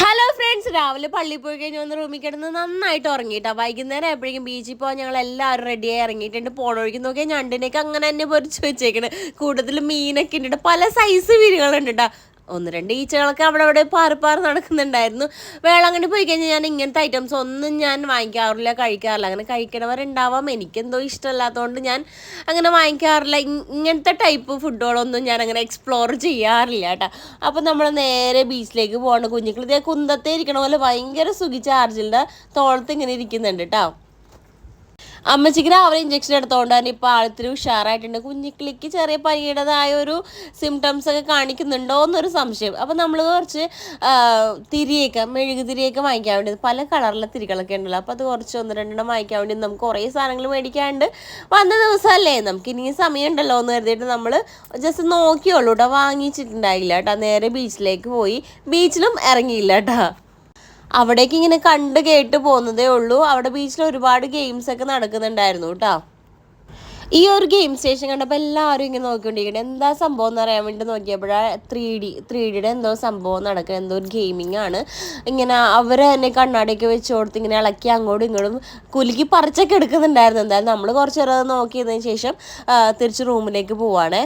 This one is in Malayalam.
ഹലോ ഫ്രണ്ട്സ്, രാവിലെ പള്ളിയിൽ പോയി കഴിഞ്ഞ് വന്ന് റൂമിൽ കിടന്ന് നന്നായിട്ട് ഉറങ്ങിയിട്ടാ. വൈകുന്നേരം ആയപ്പോഴേക്കും ബീച്ചിൽ പോകാൻ ഞങ്ങൾ എല്ലാവരും റെഡിയായി ഇറങ്ങിയിട്ടുണ്ട്. പോണൊഴിക്ക് നോക്കിയാൽ ഞണ്ടിനൊക്കെ അങ്ങനെ തന്നെ പൊരിച്ച് വെച്ചേക്കണ്. കൂടുതൽ മീനൊക്കെ ഉണ്ട്, പല സൈസ് മീനുകളുണ്ട് കേട്ടോ. ഒന്ന് രണ്ട് ഈച്ചകളൊക്കെ അവിടെ പാറി നടക്കുന്നുണ്ടായിരുന്നു. വേളാങ്കണ്ണി പോയി കഴിഞ്ഞാൽ ഞാൻ ഇങ്ങനത്തെ ഐറ്റംസ് ഒന്നും ഞാൻ വാങ്ങിക്കാറില്ല, കഴിക്കാറില്ല. അങ്ങനെ കഴിക്കണവരുണ്ടാവാം, എനിക്കെന്തോ ഇഷ്ടമല്ലാത്തതുകൊണ്ട് ഞാൻ അങ്ങനെ വാങ്ങിക്കാറില്ല. ഇങ്ങനത്തെ ടൈപ്പ് ഫുഡുകളൊന്നും ഞാൻ അങ്ങനെ എക്സ്പ്ലോർ ചെയ്യാറില്ല കേട്ടോ. അപ്പം നമ്മൾ നേരെ ബീച്ചിലേക്ക് പോകണം. കുഞ്ഞുങ്ങൾ ഇതേ കുന്തത്തെ ഇരിക്കണ പോലെ ഭയങ്കര സുഖിച്ച ആർജിലിൻ്റെ തോളത്ത് ഇങ്ങനെ ഇരിക്കുന്നുണ്ട് കേട്ടോ. അമ്മച്ചിക്ക് രാവിലെ ഇഞ്ചക്ഷൻ എടുത്തോണ്ട് തന്നെ ഇപ്പോൾ ആളത്തിരി ഉഷാറായിട്ടുണ്ട്. കുഞ്ഞിക്കിളിക്ക് ചെറിയ പനിയുടേതായ ഒരു സിംറ്റംസ് ഒക്കെ കാണിക്കുന്നുണ്ടോ എന്നൊരു സംശയം. അപ്പോൾ നമ്മൾ കുറച്ച് മെഴുകുതിരിയൊക്കെ വാങ്ങിക്കാൻ വേണ്ടി, പല കളറിലെ തിരികളൊക്കെ ഉണ്ടല്ലോ. അപ്പോൾ അത് കുറച്ച് ഒന്ന് രണ്ടെണ്ണം വാങ്ങിക്കാൻ വേണ്ടി നമുക്ക് കുറേ സാധനങ്ങൾ മേടിക്കാണ്ട് വന്ന ദിവസമല്ലേ, നമുക്ക് ഇനിയും സമയമുണ്ടല്ലോ എന്ന് കരുതിയിട്ട് നമ്മൾ ജസ്റ്റ് നോക്കിയുള്ളൂ കേട്ടോ. വാങ്ങിച്ചിട്ടുണ്ടായില്ല കേട്ടോ. നേരെ ബീച്ചിലേക്ക് പോയി. ബീച്ചിലും ഇറങ്ങിയില്ല കേട്ടോ. അവിടേക്ക് ഇങ്ങനെ കണ്ട് കേട്ട് പോകുന്നതേ ഉള്ളൂ. അവിടെ ബീച്ചിൽ ഒരുപാട് ഗെയിംസ് ഒക്കെ നടക്കുന്നുണ്ടായിരുന്നു കേട്ടോ. ഈ ഒരു ഗെയിം സ്റ്റേഷൻ കണ്ടപ്പോൾ എല്ലാവരും ഇങ്ങനെ നോക്കിക്കൊണ്ടിരിക്കണം. എന്താ സംഭവം എന്ന് അറിയാൻ വേണ്ടി നോക്കിയപ്പോഴാണ് 3Dയുടെ എന്തോ സംഭവം നടക്കുക, എന്തോ ഒരു ഗെയിമിംഗ് ആണ്. ഇങ്ങനെ അവർ തന്നെ കണ്ണാടിയൊക്കെ വെച്ച് കൊടുത്ത് ഇങ്ങനെ ഇളക്കി അങ്ങോട്ടും ഇങ്ങോട്ടും കുലുക്കി പറിച്ചൊക്കെ എടുക്കുന്നുണ്ടായിരുന്നു. എന്തായാലും നമ്മൾ കുറച്ച് നേരം നോക്കിയതിന് ശേഷം തിരിച്ച് റൂമിലേക്ക് പോവാണേ.